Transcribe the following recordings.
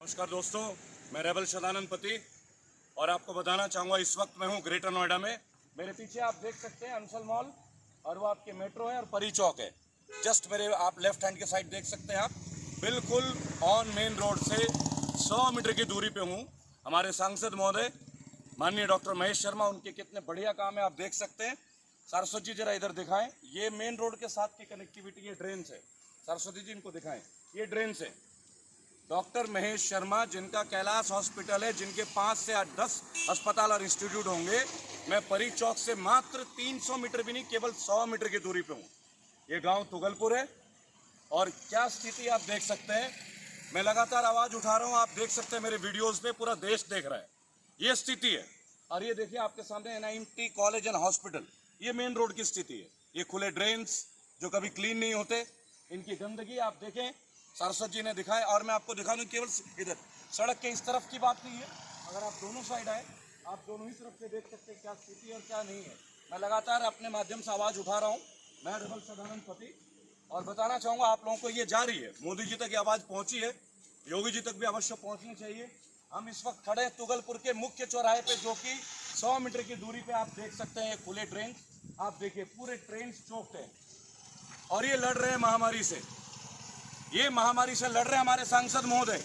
नमस्कार दोस्तों, मैं रेबल सदानंद पति और आपको बताना चाहूँगा इस वक्त मैं हूँ ग्रेटर नोएडा में। मेरे पीछे आप देख सकते हैं अंसल मॉल और वो आपके मेट्रो है और परी चौक है। जस्ट मेरे आप लेफ्ट हैंड के साइड देख सकते हैं आप, बिल्कुल ऑन मेन रोड से 100 मीटर की दूरी पे हूँ। हमारे सांसद महोदय माननीय डॉक्टर महेश शर्मा, उनके कितने बढ़िया काम है आप देख सकते हैं। सरस्वती जी जरा इधर दिखाएं, ये मेन रोड के साथ की कनेक्टिविटी, ये ड्रेन से, सरस्वती जी इनको दिखाएं, ये ड्रेन से। डॉक्टर महेश शर्मा जिनका कैलाश हॉस्पिटल है, जिनके 5 से 10 अस्पताल और इंस्टीट्यूट होंगे, मैं परी चौक से मात्र 300 मीटर भी नहीं, केवल 100 मीटर की दूरी पे हूँ। ये गांव तुगलपुर है और क्या स्थिति आप देख सकते हैं। मैं लगातार आवाज़ उठा रहा हूँ, आप देख सकते हैं मेरे वीडियोज़ पे, पूरा देश देख रहा है। ये स्थिति है। और ये देखिए आपके सामने NIMT कॉलेज एंड हॉस्पिटल, ये मेन रोड की स्थिति है। ये खुले ड्रेन्स जो कभी क्लीन नहीं होते, इनकी गंदगी आप देखें, सरस्वती जी ने दिखाए। और मैं आपको दिखा दूं, केवल इधर सड़क के इस तरफ की बात नहीं है, अगर आप दोनों साइड आए, आप दोनों ही तरफ से देख सकते हैं क्या स्थिति और क्या नहीं है। मैं लगातार अपने माध्यम से आवाज़ उठा रहा हूँ, मैं रेबल सदानंद पति, और बताना चाहूँगा आप लोगों को ये जा रही है। मोदी जी तक ये आवाज़ पहुँची है, योगी जी तक भी अवश्य पहुँचनी चाहिए। हम इस वक्त खड़े हैं तुगलपुर के मुख्य चौराहे पे, जो कि 100 मीटर की दूरी पे आप देख सकते हैं। ये खुले ट्रेन आप देखिए, पूरे ट्रेन चौकते हैं और ये लड़ रहे हैं महामारी से। ये महामारी से लड़ रहे हैं हमारे सांसद महोदय,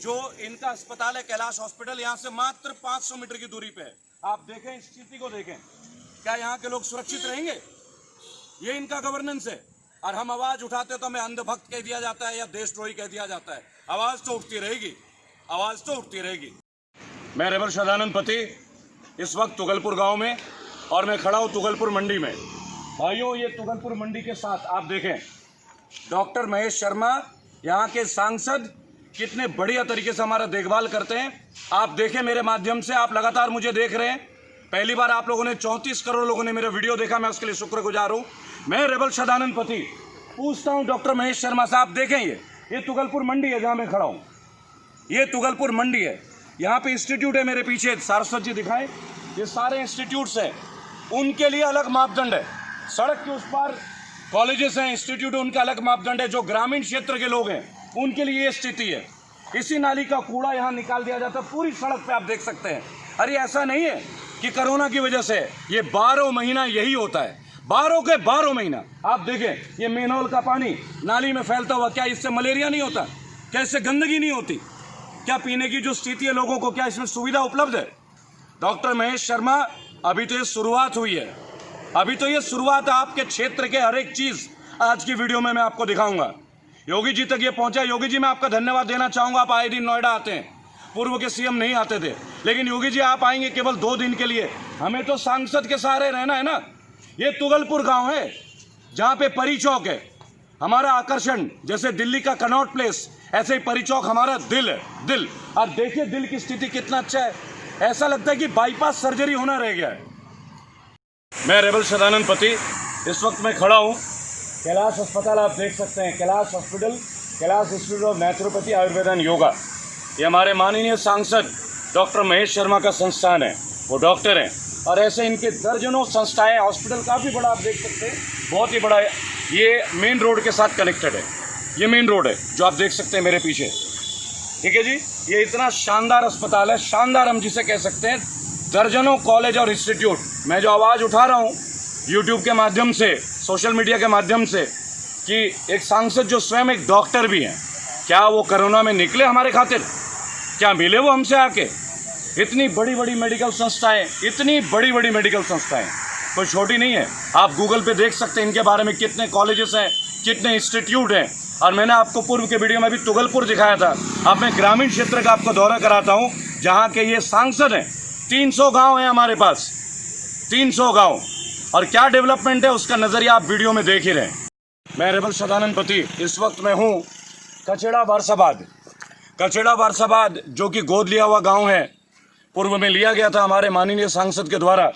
जो इनका अस्पताल है कैलाश हॉस्पिटल, यहाँ से मात्र 500 मीटर की दूरी पे है। आप देखें इस स्थिति को, देखें क्या यहाँ के लोग सुरक्षित रहेंगे? ये इनका गवर्नेंस है। और हम आवाज उठाते तो हमें अंधभक्त कह दिया जाता है या देशद्रोही कह दिया जाता है। आवाज तो उठती रहेगी, आवाज तो उठती रहेगी। मैं रेबल सदानंद पति इस वक्त तुगलपुर गांव में, और मैं खड़ा हूं तुगलपुर मंडी में। भाइयों, ये तुगलपुर मंडी के साथ आप देखें, डॉक्टर महेश शर्मा यहाँ के सांसद कितने बढ़िया तरीके से हमारा देखभाल करते हैं। आप देखें मेरे माध्यम से, आप लगातार मुझे देख रहे हैं। पहली बार आप लोगों ने 34 करोड़ लोगों ने मेरा वीडियो देखा, मैं उसके लिए शुक्रगुजार हूँ। मैं रेबल सदानंद पति पूछता हूँ डॉक्टर महेश शर्मा साहब, देखें ये तुगलपुर मंडी है जहाँ मैं खड़ा हूँ, ये तुगलपुर मंडी है। यहाँ पे इंस्टीट्यूट है मेरे पीछे, सरस्वती जी दिखाएं, ये सारे इंस्टीट्यूट्स हैं, उनके लिए अलग मापदंड है। सड़क के उस पार कॉलेजेस हैं, इंस्टीट्यूट है, उनका अलग मापदंड है। जो ग्रामीण क्षेत्र के लोग हैं उनके लिए ये स्थिति है। इसी नाली का कूड़ा यहाँ निकाल दिया जाता है पूरी सड़क पे, आप देख सकते हैं। अरे ऐसा नहीं है कि कोरोना की वजह से, ये 12 महीना यही होता है, 12 के 12 महीना। आप देखें ये मेनहोल का पानी नाली में फैलता हुआ, क्या इससे मलेरिया नहीं होता? क्या इससे गंदगी नहीं होती? क्या पीने की जो स्थिति है लोगों को, क्या इसमें सुविधा उपलब्ध है? डॉक्टर महेश शर्मा, अभी तो ये शुरुआत हुई है, अभी तो ये शुरुआत है। आपके क्षेत्र के हर एक चीज आज की वीडियो में मैं आपको दिखाऊंगा। योगी जी तक ये पहुंचा। योगी जी, मैं आपका धन्यवाद देना चाहूंगा, आप आए दिन नोएडा आते हैं, पूर्व के CM नहीं आते थे, लेकिन योगी जी आप आएंगे केवल 2 दिन के लिए। हमें तो सांसद के सहारे रहना है ना। ये तुगलपुर गांव है जहां पे परी चौक है हमारा आकर्षण, जैसे दिल्ली का कनॉट प्लेस, ऐसे ही परी चौक हमारा दिल है, दिल। अब देखिए दिल की स्थिति कितना अच्छा है, ऐसा लगता है कि बाईपास सर्जरी होना रह गया है। मैं रेबल सदानंद पति इस वक्त मैं खड़ा हूँ कैलाश अस्पताल, आप देख सकते हैं Kailash hospital, Kailash institute of naturopathy Ayurveda and yoga. ये हमारे माननीय सांसद डॉक्टर महेश शर्मा का संस्थान है, वो डॉक्टर हैं। और ऐसे इनके दर्जनों संस्थाएं, हॉस्पिटल काफ़ी बड़ा आप देख सकते हैं, बहुत ही बड़ा है। ये मेन रोड के साथ कनेक्टेड है, ये मेन रोड है जो आप देख सकते हैं मेरे पीछे, ठीक है जी। ये इतना शानदार अस्पताल है, शानदार हम जिसे कह सकते हैं। दर्जनों कॉलेज और इंस्टीट्यूट। मैं जो आवाज़ उठा रहा हूँ यूट्यूब के माध्यम से, सोशल मीडिया के माध्यम से, कि एक सांसद जो स्वयं एक डॉक्टर भी हैं, क्या वो कोरोना में निकले हमारे खातिर? क्या मिले वो हमसे आके? इतनी बड़ी बड़ी मेडिकल संस्थाएं, इतनी बड़ी बड़ी मेडिकल संस्थाएं कोई छोटी नहीं है। आप गूगल पे देख सकते हैं इनके बारे में, कितने कॉलेजेस हैं, कितने इंस्टीट्यूट हैं। और मैंने आपको पूर्व के वीडियो में भी तुगलपुर दिखाया था। अब मैं ग्रामीण क्षेत्र का आपको दौरा कराता हूँ जहाँ के ये सांसद हैं। 300 गांव हैं हमारे पास, 300 गांव, और क्या डेवलपमेंट है उसका नजरिया आप वीडियो में देख ही रहे हैं। मैं रेबल सदानंद पति इस वक्त मैं हूँ कचेड़ा बारसाबाद। कचेड़ा बारसाबाद जो कि गोद लिया हुआ गांव है, पूर्व में लिया गया था हमारे माननीय सांसद के द्वारा।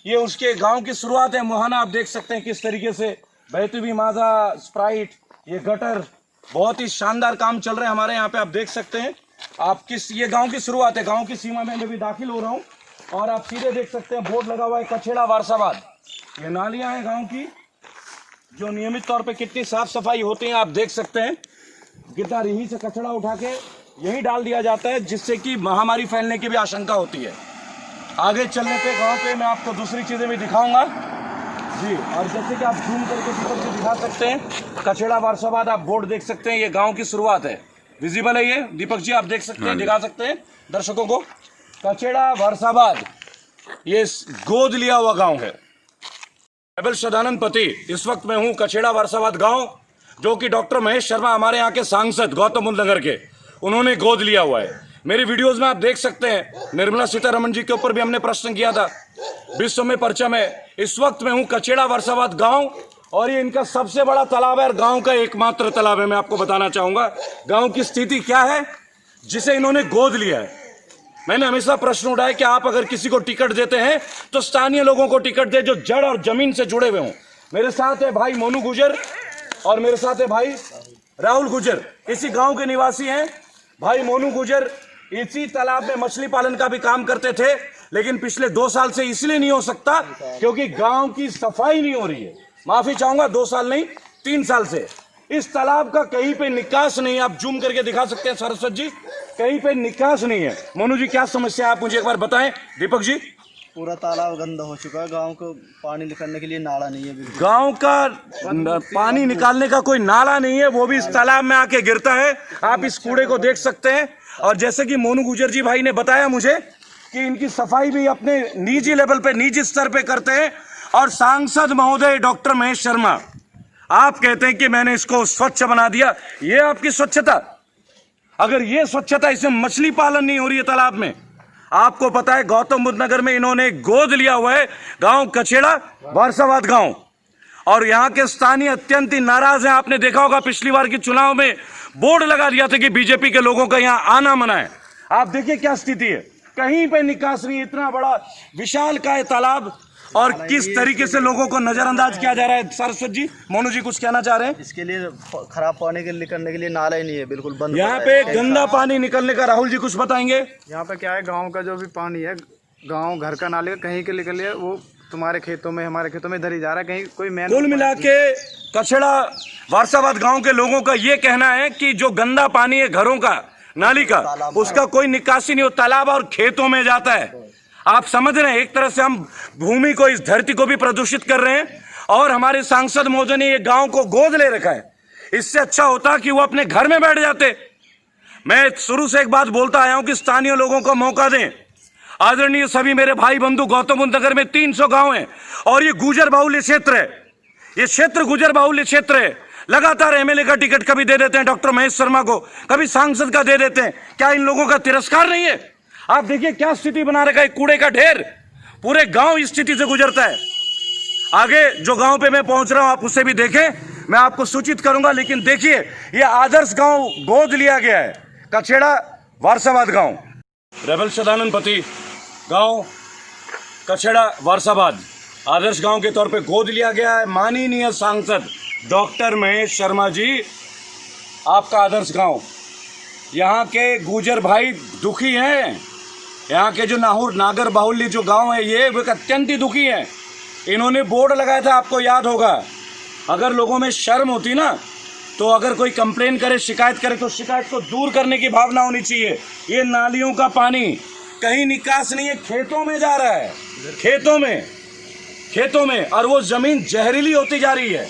ये उसके गांव की शुरुआत है। मुहाना आप देख सकते हैं किस तरीके से बहती हुई माजा, स्प्राइट, ये गटर, बहुत ही शानदार काम चल रहे हैं हमारे यहाँ पे, आप देख सकते हैं। ये गांव की शुरुआत है, गांव की सीमा में मैं भी दाखिल हो रहा हूँ, और आप सीधे देख सकते हैं बोर्ड लगा हुआ है कचेड़ा बारसाबाद। ये नालियां हैं गांव की, जो नियमित तौर पे कितनी साफ सफाई होती है आप देख सकते हैं। कितना यहीं से कचरा उठा के यही डाल दिया जाता है, जिससे कि महामारी फैलने की भी आशंका होती है। आगे चलने पे गांव पे मैं आपको दूसरी चीज़ें भी दिखाऊंगा जी। और जैसे कि आप जूम करके दीपक जी दिखा सकते हैं, कचेड़ा वारसाबाद आप बोर्ड देख सकते हैं। ये गांव की शुरुआत है, विजिबल है ये दीपक जी, आप देख सकते हैं, दिखा सकते हैं दर्शकों को। कचेड़ा वारसाबाद ये गोद लिया हुआ गांव है। रेबल सदानंद पति, इस वक्त मैं हूं कचेड़ा वारसाबाद गांव, जो कि डॉक्टर महेश शर्मा हमारे यहाँ के सांसद गौतम बुद्ध नगर के, उन्होंने गोद लिया हुआ है। मेरी वीडियोस में आप देख सकते हैं, निर्मला सीतारमण जी के ऊपर भी हमने प्रश्न किया था विश्व में पर्चा में। इस वक्त मैं हूं कचेड़ा वारसाबाद गांव, और ये इनका सबसे बड़ा तालाब है और गांव का एकमात्र तालाब है। मैं आपको बताना चाहूंगा गांव की स्थिति क्या है जिसे इन्होंने गोद लिया है। मैंने हमेशा प्रश्न उठाया कि आप अगर किसी को टिकट देते हैं तो स्थानीय लोगों को टिकट दे, जो जड़ और जमीन से जुड़े हुए हों। मेरे साथ है भाई मोनू गुजर और मेरे साथ है भाई राहुल गुजर, इसी गांव के निवासी हैं। भाई मोनू गुजर इसी तालाब में मछली पालन का भी काम करते थे, लेकिन पिछले 2 साल से इसलिए नहीं हो सकता क्योंकि गांव की सफाई नहीं हो रही है। माफी चाहूंगा, 2 साल नहीं 3 साल से इस तालाब का कहीं पे निकास नहीं है। आप जूम करके दिखा सकते हैं सरस्वत जी, कहीं पे निकास नहीं है। मोनू जी क्या समस्या है आप मुझे एक बार बताएं। दीपक जी, पूरा तालाब गंदा हो चुका है, गांव को पानी निकलने के लिए नाला नहीं है। गांव का पानी निकालने का कोई नाला नहीं है, वो भी इस तालाब में आके गिरता है। आप इस कूड़े को देख सकते हैं। और जैसे कि मोनू गुजर जी भाई ने बताया मुझे कि इनकी सफाई भी अपने निजी लेवल पे, निजी स्तर पे करते हैं। और सांसद महोदय डॉक्टर महेश शर्मा, आप कहते हैं कि मैंने इसको स्वच्छ बना दिया। ये आपकी स्वच्छता? अगर ये स्वच्छता, इसमें मछली पालन नहीं हो रही है तालाब में। आपको पता है गौतम बुद्ध नगर में इन्होंने गोद लिया हुआ है गांव कचेड़ा वारसाबाद गांव, और यहाँ के स्थानीय अत्यंत ही नाराज हैं। आपने देखा होगा पिछली बार के चुनाव में बोर्ड लगा दिया था कि बीजेपी के लोगों का यहाँ आना मना है। आप देखिए क्या स्थिति है, कहीं पे निकास नहीं। इतना बड़ा विशाल का है तालाब, और किस तरीके से लोगों को नजरअंदाज किया जा रहा है। सरस्वत जी, मोनू जी कुछ कहना चाह रहे हैं? इसके लिए खराब पानी के निकलने के लिए नाला ही नहीं है, बिल्कुल बंद। यहाँ पे गंदा पानी निकलने का राहुल जी कुछ बताएंगे? यहाँ पे क्या है, गांव का जो भी पानी है, गांव घर का नाले कहीं के निकले वो तुम्हारे खेतों में, हमारे खेतों में इधर ही जा रहा है। कहीं कोई मेन कुल मिला के कचेड़ा वारसाबाद गांव के लोगों का ये कहना है कि जो गंदा पानी है घरों का, नाली का, उसका कोई निकासी नहीं हो, तालाब और खेतों में जाता है। आप समझ रहे हैं, एक तरह से हम भूमि को, इस धरती को भी प्रदूषित कर रहे हैं। और हमारे सांसद महोदय ने ये गांव को गोद ले रखा है। इससे अच्छा होता कि वो अपने घर में बैठ जाते। मैं शुरू से एक बात बोलता आया हूं कि स्थानीय लोगों को मौका दें। आदरणीय सभी मेरे भाई बंधु, गौतम बुद्ध नगर में 300 गांव हैं और ये गुजर बाहुल्य क्षेत्र है। ये क्षेत्र गुजर बाहुल्य क्षेत्र है। लगातार एमएलए का टिकट कभी दे देते हैं डॉक्टर महेश शर्मा को, कभी सांसद का दे देते हैं। क्या इन लोगों का तिरस्कार नहीं है? आप देखिए क्या स्थिति बना रखा है, कूड़े का ढेर। पूरे गांव इस स्थिति से गुजरता है। आगे जो गांव पे मैं पहुंच रहा हूं आप उसे भी देखें, मैं आपको सूचित करूंगा। लेकिन देखिए, ये आदर्श गांव गोद लिया गया है, कचेड़ा वारसाबाद गांव। रेबल सदानंद पति गांव कचेड़ा वारसाबाद आदर्श गांव के तौर पे गोद लिया गया है। माननीय सांसद डॉक्टर महेश शर्मा जी, आपका आदर्श गांव। यहाँ के गुजर भाई दुखी हैं। यहाँ के जो नागर बाहुल्य जो गांव है ये अत्यंत ही दुखी है। इन्होंने बोर्ड लगाया था, आपको याद होगा। अगर लोगों में शर्म होती ना, तो अगर कोई कंप्लेन करे, शिकायत करे, तो शिकायत को दूर करने की भावना होनी चाहिए। ये नालियों का पानी कहीं निकास नहीं है, खेतों में जा रहा है, खेतों में। और वो जमीन जहरीली होती जा रही है।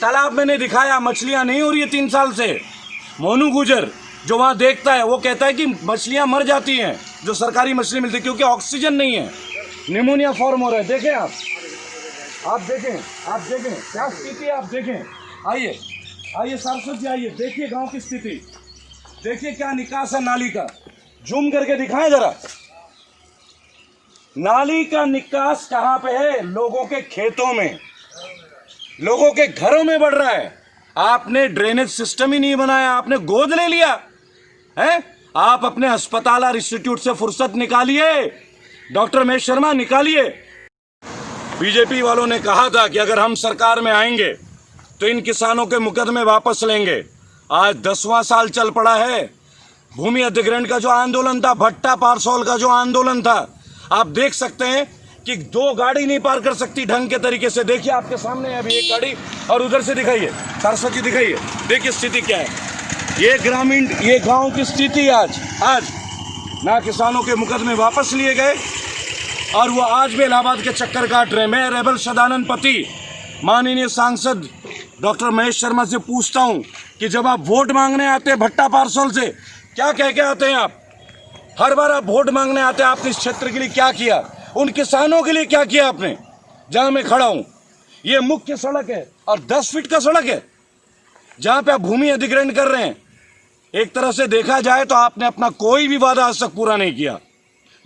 तालाब मैंने दिखाया, मछलियां नहीं हो रही है 3 साल से। मोनू गुजर जो वहाँ देखता है वो कहता है कि मछलियां मर जाती हैं, जो सरकारी मछली मिलती है, क्योंकि ऑक्सीजन नहीं है, निमोनिया फॉर्म हो रहा है। देखें आप देखें क्या स्थिति है, आप देखें। आइए सरस्वत जी, आइए देखिए गांव की स्थिति, देखिए क्या निकास है नाली का। जूम करके दिखाएं जरा, नाली का निकास कहाँ पे है? लोगों के खेतों में, लोगों के घरों में बढ़ रहा है। आपने ड्रेनेज सिस्टम ही नहीं बनाया, आपने गोद ले लिया है। आप अपने अस्पताल और इंस्टीट्यूट से फुर्सत निकालिए, डॉक्टर महेश शर्मा निकालिए। बीजेपी वालों ने कहा था कि अगर हम सरकार में आएंगे तो इन किसानों के मुकदमे वापस लेंगे। आज 10वां साल चल पड़ा है। भूमि अधिग्रहण का जो आंदोलन था, भट्टा पारसौल का जो आंदोलन था, आप देख सकते हैं कि 2 गाड़ी नहीं पार कर सकती ढंग के तरीके से। देखिए आपके सामने अभी एक गाड़ी, और उधर से दिखाइए, सरस्वती दिखाइए, देखिए स्थिति क्या है। ये गांव की स्थिति आज ना किसानों के मुकदमे वापस लिए गए और वो आज भी इलाहाबाद के चक्कर काट रहे हैं। मैं रेबल सदानंद पति माननीय सांसद डॉक्टर महेश शर्मा से पूछता हूं कि जब आप वोट मांगने आते हैं भट्टा पारसोल से, क्या कह के आते हैं आप? हर बार आप वोट मांगने आते हैं, आपने इस क्षेत्र के लिए क्या किया, उन किसानों के लिए क्या किया आपने? जहां मैं खड़ा हूं ये मुख्य सड़क है और 10 फीट का सड़क है जहां पे आप भूमि अधिग्रहण कर रहे हैं। एक तरह से देखा जाए तो आपने अपना कोई भी वादा आज तक पूरा नहीं किया।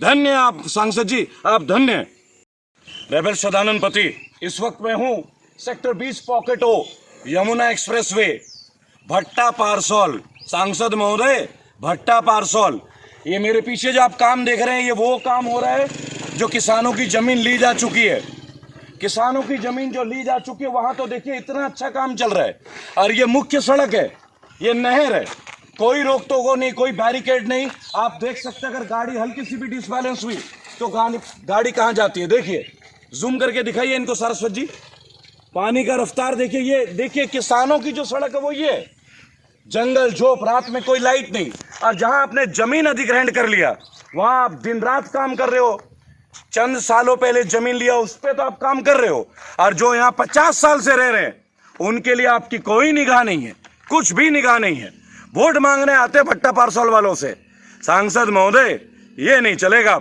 धन्य आप सांसद जी, आप धन्य हैं। रेबल सदानंद पति, इस वक्त मैं हूं सेक्टर 20 पॉकेट ओ यमुना एक्सप्रेसवे भट्टा पारसोल। सांसद महोदय, भट्टा पारसोल, ये मेरे पीछे जो आप काम देख रहे हैं ये वो काम हो रहा है जो किसानों की जमीन ली जा चुकी है। किसानों की जमीन जो ली जा चुकी है वहां तो देखिए इतना अच्छा काम चल रहा है। और ये मुख्य सड़क है, ये नहर है, कोई रोक टोक नहीं, कोई बैरिकेड नहीं। आप देख सकते हैं अगर गाड़ी हल्की सी भी डिसबैलेंस हुई तो गाड़ी कहाँ जाती है। देखिए, जूम करके दिखाइए इनको सरस्वती जी, पानी का रफ्तार देखिए। ये देखिए किसानों की जो सड़क है वो ये है। जंगल झोप, रात में कोई लाइट नहीं। और जहां आपने जमीन अधिग्रहण कर लिया वहां आप दिन रात काम कर रहे हो। चंद सालों पहले जमीन लिया उस पर तो आप काम कर रहे हो, और जो यहाँ 50 साल से रह रहे हैं उनके लिए आपकी कोई निगाह नहीं है, कुछ भी निगाह नहीं है। वोट मांगने आते भट्टा पारसोल वालों से। सांसद महोदय, ये नहीं चलेगा।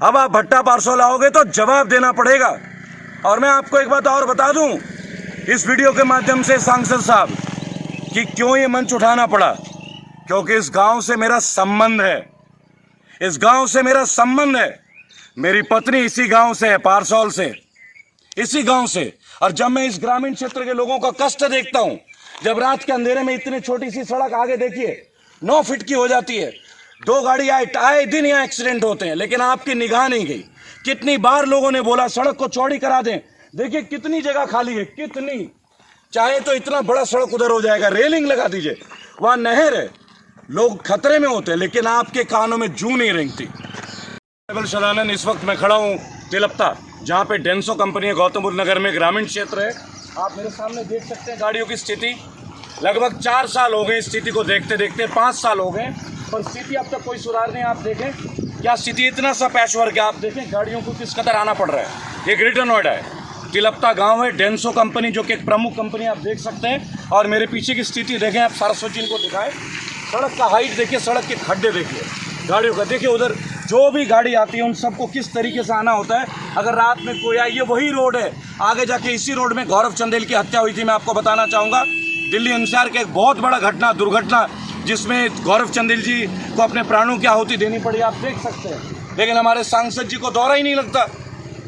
अब आप भट्टा पारसोल आओगे तो जवाब देना पड़ेगा। और मैं आपको एक बात और बता दूं इस वीडियो के माध्यम से सांसद साहब कि क्यों ये मंच उठाना पड़ा, क्योंकि इस गांव से मेरा संबंध है। इस गांव से मेरा संबंध है। मेरी पत्नी इसी गांव से है, पारसोल से, इसी गांव से। और जब मैं इस ग्रामीण क्षेत्र के लोगों का कष्ट देखता हूं, जब रात के अंधेरे में इतनी छोटी सी सड़क, आगे देखिए 9 फीट की हो जाती है, 2 गाड़ी आए दिन यहाँ एक्सीडेंट होते हैं, लेकिन आपकी निगाह नहीं गई। कितनी बार लोगों ने बोला सड़क को चौड़ी करा दें, देखिए कितनी जगह खाली है, कितनी। चाहे तो इतना बड़ा सड़क उधर हो जाएगा, रेलिंग लगा दीजिए, वहां नहर है, लोग खतरे में होते हैं, लेकिन आपके कानों में जू नहीं रेंगती। रेबल सदानंद, इस वक्त मैं खड़ा हूँ तिलपता, जहाँ पे डेंसो कंपनी है, गौतम बुद्ध नगर में ग्रामीण क्षेत्र है। आप मेरे सामने देख सकते हैं गाड़ियों की स्थिति। लगभग 4 साल हो गए स्थिति को देखते देखते, 5 साल हो गए, पर स्थिति अब तक कोई सुधार नहीं। आप देखें क्या स्थिति, इतना सा पैचवर्क है। आप देखें गाड़ियों को किस कदर आना पड़ रहा है। ये ग्रेटर नोएडा है, तिलपता गांव है, डेंसो कंपनी जो कि एक प्रमुख कंपनी आप देख सकते हैं। और मेरे पीछे की स्थिति देखें आप, सरस्वती इनको दिखाएं, सड़क का हाइट देखिए, सड़क के खड्डे देखिए, गाड़ियों का देखिए, उधर जो भी गाड़ी आती है उन सबको किस तरीके से आना होता है। अगर रात में कोई आए, ये वही रोड है, आगे जाके इसी रोड में गौरव चंदेल की हत्या हुई थी। मैं आपको बताना चाहूँगा दिल्ली एनसीआर का एक बहुत बड़ा दुर्घटना जिसमें गौरव चंदेल जी को अपने प्राणों की आहुति देनी पड़ी, आप देख सकते हैं। लेकिन हमारे सांसद जी को दौरा ही नहीं लगता,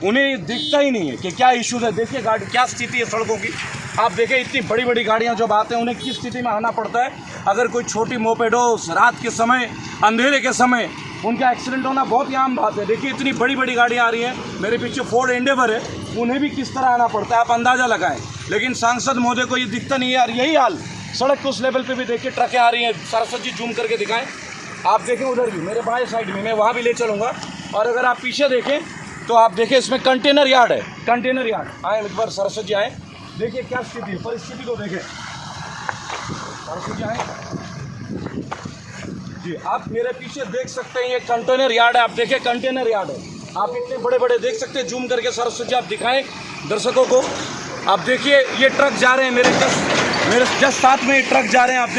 उन्हें दिखता ही नहीं है कि क्या इश्यूज है। देखिए गाड़ी क्या स्थिति है सड़कों की, आप देखें इतनी बड़ी बड़ी गाड़ियां जब आते हैं उन्हें किस स्थिति में आना पड़ता है। अगर कोई छोटी मोपेड हो, रात के समय, अंधेरे के समय, उनका एक्सीडेंट होना बहुत ही आम बात है। देखिए इतनी बड़ी बड़ी गाड़ियां आ रही हैं, मेरे पीछे फोर्ड एंडेवर है, उन्हें भी किस तरह आना पड़ता है, आप अंदाज़ा लगाएं। लेकिन सांसद महोदय को ये दिखता नहीं है यार। यही हाल सड़क के उस लेवल पे भी देखिए ट्रकें आ रही हैं। सरस्वती जी जूम करके दिखाएं, आप देखें उधर भी, मेरे बाएं साइड में, मैं वहाँ भी ले चलूँगा। और अगर आप पीछे देखें तो आप देखें इसमें कंटेनर यार्ड है, कंटेनर यार्ड। आए एक बार सरस्वती जी आए, देखिए क्या स्थिति है, परिस्थिति को देखें। सरस्वती जी आए जी, आप मेरे पीछे देख सकते हैं ये कंटेनर यार्ड है, आप देखें कंटेनर यार्ड है। आप इतने बड़े बड़े देख सकते हैं, जूम करके सरस्वती जी आप दिखाएं दर्शकों को। आप देखिए ये ट्रक जा रहे हैं, मेरे जस्ट साथ में ये ट्रक जा रहे हैं। आप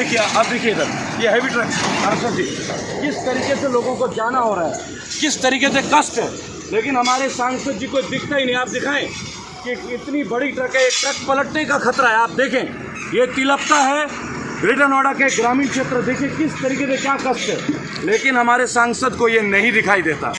देखिए इधर ये हैवी ट्रक। सरस्वती जी किस तरीके से लोगों को जाना हो रहा है, किस तरीके से कष्ट है, लेकिन हमारे सांसद जी को दिखता ही नहीं। आप दिखाएं कि इतनी बड़ी ट्रक है, ट्रक पलटने का खतरा है। आप देखें ये तिलपता है, ग्रेटर नोएडा के ग्रामीण क्षेत्र, देखिए किस तरीके से क्या कष्ट है, लेकिन हमारे सांसद को ये नहीं दिखाई देता।